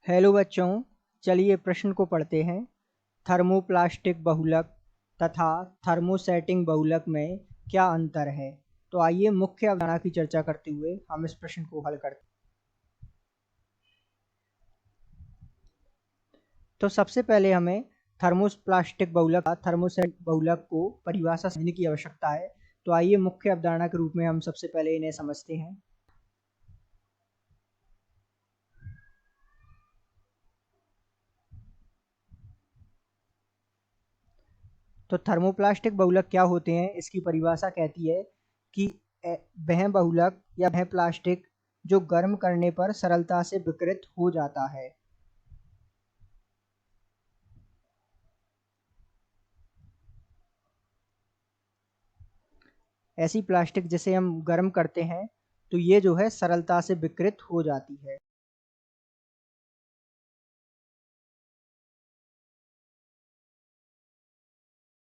Hello बच्चों, चलिए प्रश्न को पढ़ते हैं। थर्मोप्लास्टिक बहुलक तथा थर्मोसेटिंग बहुलक में क्या अंतर है? तो आइए मुख्य अवधारणा की चर्चा करते हुए हम इस प्रश्न को हल करते हैं। तो सबसे पहले हमें थर्मोप्लास्टिक बहुलक थर्मोसेटिक बहुलक को परिभाषा समझने की आवश्यकता है। तो आइए मुख्य अवधारणा के रूप में हम सबसे पहले इन्हें समझते हैं। तो थर्मोप्लास्टिक बहुलक क्या होते हैं, इसकी परिभाषा कहती है कि वह बहुलक या वह प्लास्टिक जो गर्म करने पर सरलता से विकृत हो जाता है। ऐसी प्लास्टिक जिसे हम गर्म करते हैं तो ये जो है सरलता से विकृत हो जाती है।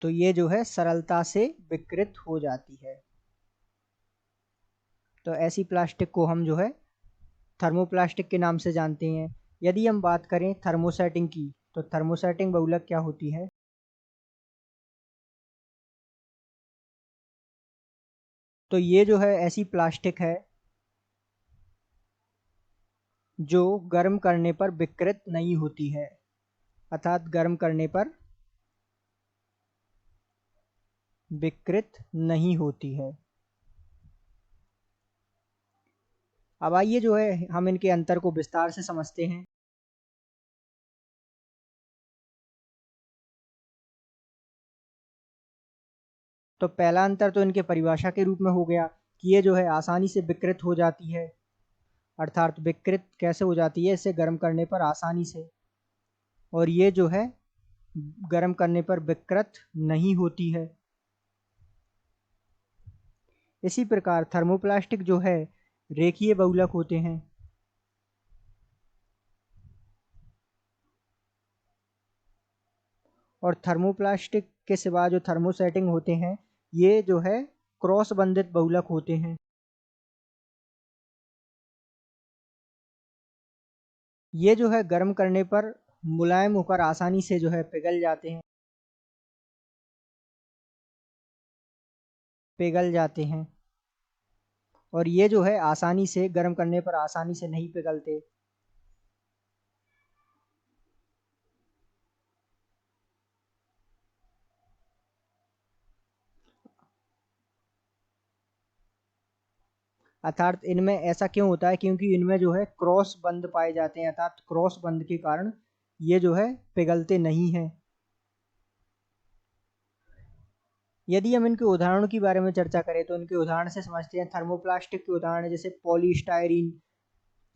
तो ये जो है सरलता से विकृत हो जाती है। तो ऐसी प्लास्टिक को हम जो है थर्मोप्लास्टिक के नाम से जानते हैं। यदि हम बात करें थर्मोसेटिंग की, तो थर्मोसेटिंग बहुलक क्या होती है? तो ये जो है ऐसी प्लास्टिक है जो गर्म करने पर विकृत नहीं होती है, अर्थात गर्म करने पर विकृत नहीं होती है। अब आइए जो है हम इनके अंतर को विस्तार से समझते हैं। तो पहला अंतर तो इनके परिभाषा के रूप में हो गया कि ये जो है आसानी से विकृत हो जाती है, अर्थात विकृत कैसे हो जाती है? इसे गर्म करने पर आसानी से, और ये जो है गर्म करने पर विकृत नहीं होती है। इसी प्रकार थर्मोप्लास्टिक जो है रेखीय बहुलक होते हैं। और थर्मोप्लास्टिक के सिवा जो थर्मोसेटिंग होते हैं, ये जो है क्रॉस बंधित बहुलक होते हैं। ये जो है गर्म करने पर मुलायम होकर आसानी से जो है पिघल जाते हैं, और ये जो है आसानी से गर्म करने पर आसानी से नहीं पिघलते। अर्थात इनमें ऐसा क्यों होता है? क्योंकि इनमें जो है क्रॉस बंध पाए जाते हैं, अर्थात क्रॉस बंध के कारण ये जो है पिघलते नहीं हैं। यदि हम इनके उदाहरणों के बारे में चर्चा करें तो इनके उदाहरण से समझते हैं। थर्मोप्लास्टिक के उदाहरण जैसे पॉलीस्टायरीन,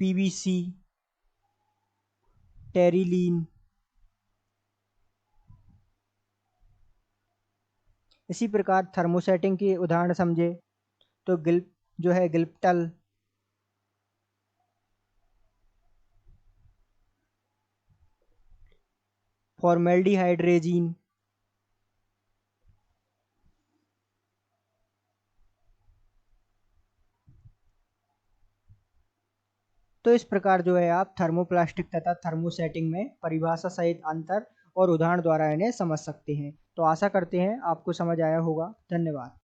पीवीसी, टेरिलीन। इसी प्रकार थर्मोसेटिंग के उदाहरण समझे तो जो है गिल्प्टल, फॉर्मेल्डिहाइड रेजिन। तो इस प्रकार जो है आप थर्मोप्लास्टिक तथा थर्मोसेटिंग में परिभाषा सहित अंतर और उदाहरण द्वारा इन्हें समझ सकते हैं। तो आशा करते हैं आपको समझ आया होगा। धन्यवाद।